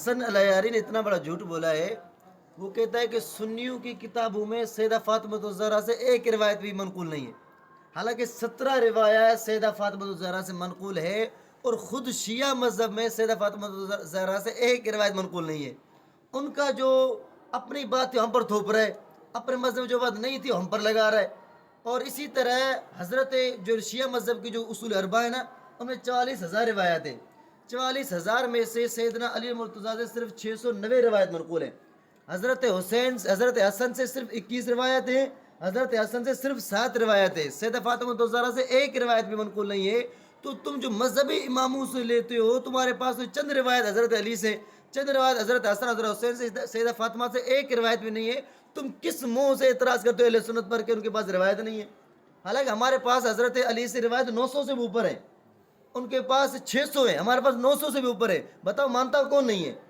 حسن علیاری نے اتنا بڑا جھوٹ بولا ہے، وہ کہتا ہے کہ سنیوں کی کتابوں میں سیدہ فاطمہ الزہرا سے ایک روایت بھی منقول نہیں ہے، حالانکہ 17 روایات سیدہ فاطمہ الزہرا سے منقول ہے، اور خود شیعہ مذہب میں سیدہ فاطمہ الزہرا سے ایک روایت منقول نہیں ہے۔ ان کا جو اپنی بات تھی ہم پر تھوپ رہا ہے، اپنے مذہب میں جو بات نہیں تھی ہم پر لگا رہا ہے۔ اور اسی طرح حضرت جو شیعہ مذہب کی جو اصول اربعہ ہے نا، ان میں 44,000 روایات ہیں، 44,000 میں سے سیدنا علی مرتضیٰ سے صرف 690 روایت منقول ہیں، حضرت حسن سے صرف 21 روایت ہیں، حضرت حسن سے صرف 7 روایت ہے، سیدہ فاطمہ الزہرا سے ایک روایت بھی منقول نہیں ہے۔ تو تم جو مذہبی اماموں سے لیتے ہو، تمہارے پاس تو چند روایت حضرت علی سے، چند روایت حضرت حسن حضرت حسین سے، سیدہ فاطمہ سے ایک روایت بھی نہیں ہے۔ تم کس منہ سے اعتراض کرتے ہو اہل سنت پر کہ ان کے پاس روایت نہیں ہے؟ حالانکہ ہمارے پاس حضرت علی سے روایت 900 سے بھی اوپر ہے، ان کے پاس 600 ہے، ہمارے پاس 900 سے بھی اوپر ہے۔ بتاؤ مانتا کون نہیں ہے؟